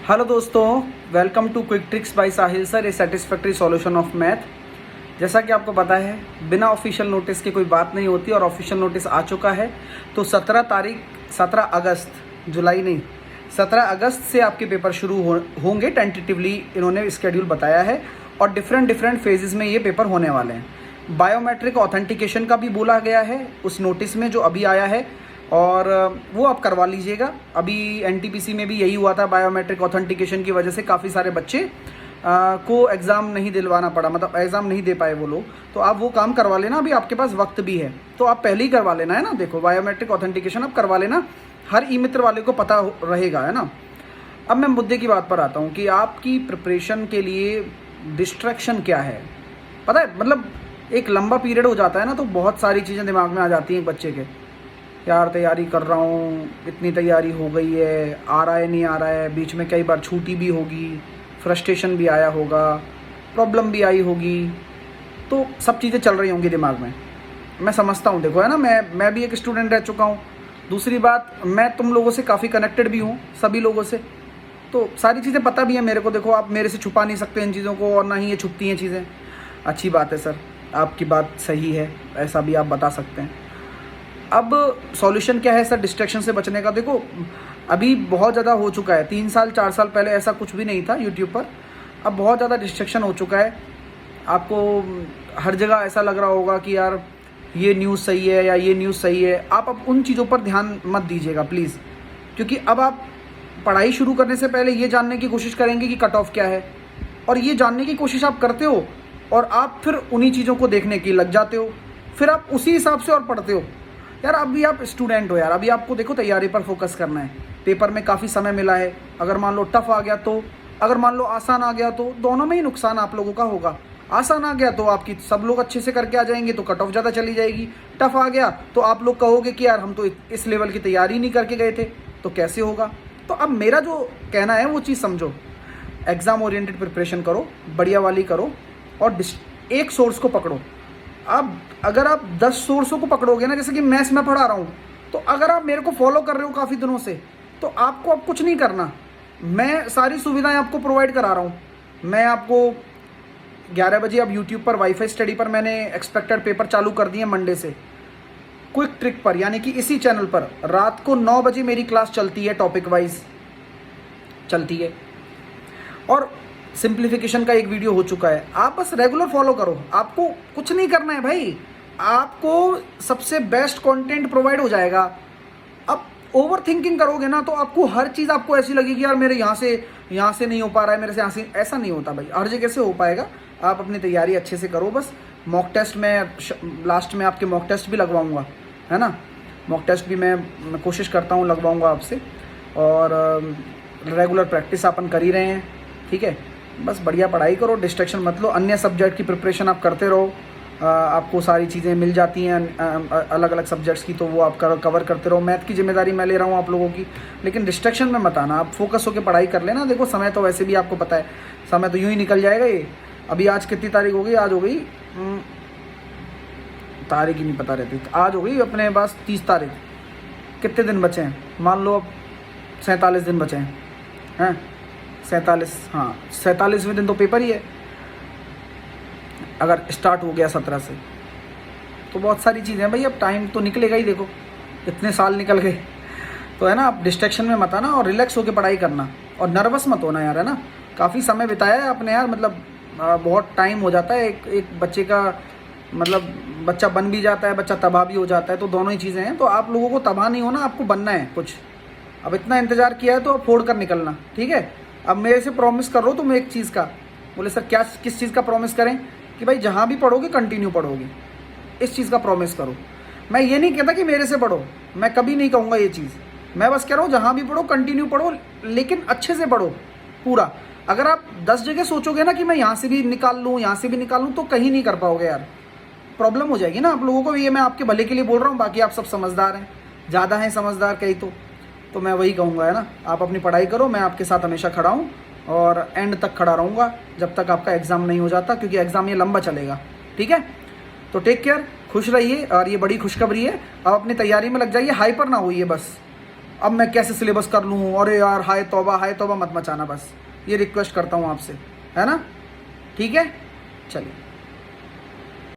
Hello दोस्तों, welcome to quick tricks by Sahil sir, a satisfactory solution of math. जैसा कि आपको पता है, बिना ऑफिशियल नोटिस के कोई बात नहीं होती और ऑफिशियल नोटिस आ चुका है। तो 17 अगस्त, जुलाई नहीं, 17 अगस्त से आपके पेपर शुरू होंगे। टेंटेटिवली इन्होंने स्केड्यूल बताया है और डिफरेंट फेजेस में ये पेपर होने वाले हैं। बायोमेट्रिक ऑथेंटिकेशन का भी बोला गया है उस नोटिस में जो अभी आया है, और वो आप करवा लीजिएगा। अभी एनटीपीसी में भी यही हुआ था, बायोमेट्रिक ऑथेंटिकेशन की वजह से काफ़ी सारे बच्चे को एग्ज़ाम नहीं दिलवाना पड़ा, मतलब एग्ज़ाम नहीं दे पाए वो लोग। तो आप वो काम करवा लेना, अभी आपके पास वक्त भी है तो आप पहले ही करवा लेना, है ना। देखो, बायोमेट्रिक ऑथेंटिकेशन आप करवा लेना, हर ई मित्र वाले को पता रहेगा, है ना। अब मैं मुद्दे की बात पर आता हूँ कि आपकी प्रिपरेशन के लिए डिस्ट्रैक्शन क्या है। पता है, मतलब एक लंबा पीरियड हो जाता है ना, तो बहुत सारी चीज़ें दिमाग में आ जाती हैं बच्चे के। यार तैयारी कर रहा हूँ, इतनी तैयारी हो गई है, आ रहा है नहीं आ रहा है, बीच में कई बार छूटी भी होगी, फ्रस्ट्रेशन भी आया होगा, प्रॉब्लम भी आई होगी, तो सब चीज़ें चल रही होंगी दिमाग में। मैं समझता हूँ, देखो, है ना, मैं भी एक स्टूडेंट रह चुका हूँ। दूसरी बात, मैं तुम लोगों से काफ़ी कनेक्टेड भी हूँ, सभी लोगों से, तो सारी चीज़ें पता भी है मेरे को। देखो, आप मेरे से छुपा नहीं सकते इन चीज़ों को, और ना ही ये छुपती हैं चीज़ें। अच्छी बात है सर, आपकी बात सही है, ऐसा भी आप बता सकते हैं। अब सॉल्यूशन क्या है सर डिस्ट्रैक्शन से बचने का? देखो, अभी बहुत ज़्यादा हो चुका है। 3 साल 4 साल पहले ऐसा कुछ भी नहीं था यूट्यूब पर, अब बहुत ज़्यादा डिस्ट्रैक्शन हो चुका है। आपको हर जगह ऐसा लग रहा होगा कि यार ये न्यूज़ सही है या ये न्यूज़ सही है। आप अब उन चीज़ों पर ध्यान मत दीजिएगा प्लीज़, क्योंकि अब आप पढ़ाई शुरू करने से पहले ये जानने की कोशिश करेंगे कि कट ऑफ क्या है, और ये जानने की कोशिश आप करते हो और आप फिर उन्हीं चीज़ों को देखने की लग जाते हो, फिर आप उसी हिसाब से और पढ़ते हो। यार अभी आप स्टूडेंट हो यार, अभी आपको देखो तैयारी पर फोकस करना है। पेपर में काफ़ी समय मिला है, अगर मान लो टफ आ गया तो, अगर मान लो आसान आ गया तो, दोनों में ही नुकसान आप लोगों का होगा। आसान आ गया तो आपकी सब लोग अच्छे से करके आ जाएंगे तो कट ऑफ ज़्यादा चली जाएगी। टफ आ गया तो आप लोग कहोगे कि यार हम तो इस लेवल की तैयारी नहीं करके गए थे, तो कैसे होगा। तो अब मेरा जो कहना है वो चीज़ समझो, एग्ज़ाम ओरिएंटेड प्रिपरेशन करो, बढ़िया वाली करो, और एक सोर्स को पकड़ो। अब अगर आप 10 सोर्सों को पकड़ोगे ना, जैसे कि मैथ्स में पढ़ा रहा हूँ, तो अगर आप मेरे को फॉलो कर रहे हो काफ़ी दिनों से, तो आपको अब कुछ नहीं करना। मैं सारी सुविधाएं आपको प्रोवाइड करा रहा हूँ। मैं आपको 11 बजे अब यूट्यूब पर वाईफाई स्टडी पर मैंने एक्सपेक्टेड पेपर चालू कर दिए मंडे से, क्विक ट्रिक पर, यानी कि इसी चैनल पर रात को 9 बजे मेरी क्लास चलती है, टॉपिक वाइज चलती है, और सिंप्लीफिकेशन का एक वीडियो हो चुका है। आप बस रेगुलर फॉलो करो, आपको कुछ नहीं करना है भाई, आपको सबसे बेस्ट कंटेंट प्रोवाइड हो जाएगा। अब ओवर थिंकिंग करोगे ना तो आपको हर चीज़ आपको ऐसी लगेगी यार मेरे यहाँ से नहीं हो पा रहा है, मेरे से यहाँ से। ऐसा नहीं होता भाई, हर जगह से हो पाएगा। आप अपनी तैयारी अच्छे से करो। बस मॉक टेस्ट में लास्ट में आपके मॉक टेस्ट भी लगवाऊँगा, है ना। मॉक टेस्ट भी मैं कोशिश करता हूँ लगवाऊँगा आपसे, और रेगुलर प्रैक्टिस अपन कर ही रहे हैं, ठीक है। बस बढ़िया पढ़ाई करो, डिस्ट्रैक्शन मत लो। अन्य सब्जेक्ट की प्रिपरेशन आप करते रहो, आपको सारी चीज़ें मिल जाती हैं अलग अलग सब्जेक्ट्स की, तो वो आप कवर करते रहो। मैथ की जिम्मेदारी मैं ले रहा हूँ आप लोगों की, लेकिन डिस्ट्रैक्शन में मत आना। आप फोकस होकर पढ़ाई कर लेना। देखो, समय तो वैसे भी आपको पता है, समय तो यूँ ही निकल जाएगा ये। अभी आज कितनी तारीख हो गई? आज हो गई, तारीख ही नहीं पता रहती, आज हो गई अपने पास 30 तारीख। कितने दिन बचे हैं? मान लो अब 47 दिन बचे हैं 47, हाँ 47वें दिन तो पेपर ही है। अगर स्टार्ट हो गया 17 से, तो बहुत सारी चीज़ें हैं भाई, अब टाइम तो निकलेगा ही। देखो, इतने साल निकल गए, तो है ना। आप डिस्ट्रैक्शन में मत आना और रिलैक्स होकर पढ़ाई करना, और नर्वस मत होना यार, है ना। काफ़ी समय बिताया है आपने यार, मतलब बहुत टाइम हो जाता है एक बच्चे का, मतलब बच्चा बन भी जाता है, बच्चा तबाह भी हो जाता है, तो दोनों ही चीज़ें हैं। तो आप लोगों को तबाह नहीं होना, आपको बनना है कुछ। अब इतना इंतज़ार किया है तो अब फोड़ कर निकलना, ठीक है। अब मेरे से प्रॉमिस कर लो तुम एक चीज़ का। बोले सर क्या, किस चीज़ का प्रॉमिस करें? कि भाई जहाँ भी पढ़ोगे कंटिन्यू पढ़ोगे, इस चीज़ का प्रॉमिस करो। मैं ये नहीं कहता कि मेरे से पढ़ो, मैं कभी नहीं कहूँगा ये चीज़। मैं बस कह रहा हूँ जहाँ भी पढ़ो कंटिन्यू पढ़ो, लेकिन अच्छे से पढ़ो पूरा। अगर आप 10 जगह सोचोगे ना कि मैं यहाँ से भी निकाल लूँ, यहाँ से भी निकाल लूँ, तो कहीं नहीं कर पाओगे यार, प्रॉब्लम हो जाएगी ना आप लोगों को। ये मैं आपके भले के लिए बोल रहा हूँ, बाकी आप सब समझदार हैं, ज़्यादा हैं समझदार कहीं तो मैं वही कहूँगा, है ना। आप अपनी पढ़ाई करो, मैं आपके साथ हमेशा खड़ा हूँ, और एंड तक खड़ा रहूँगा जब तक आपका एग्ज़ाम नहीं हो जाता, क्योंकि एग्ज़ाम ये लंबा चलेगा, ठीक है। तो टेक केयर, खुश रहिए, और ये बड़ी खुशखबरी है, अब अपनी तैयारी में लग जाइए, हाइपर ना होइए बस। अब मैं कैसे सिलेबस कर लूँ, अरे यार हाय तौबा मत मचाना, बस ये रिक्वेस्ट करता हूँ आपसे, है ना। ठीक है, चलिए।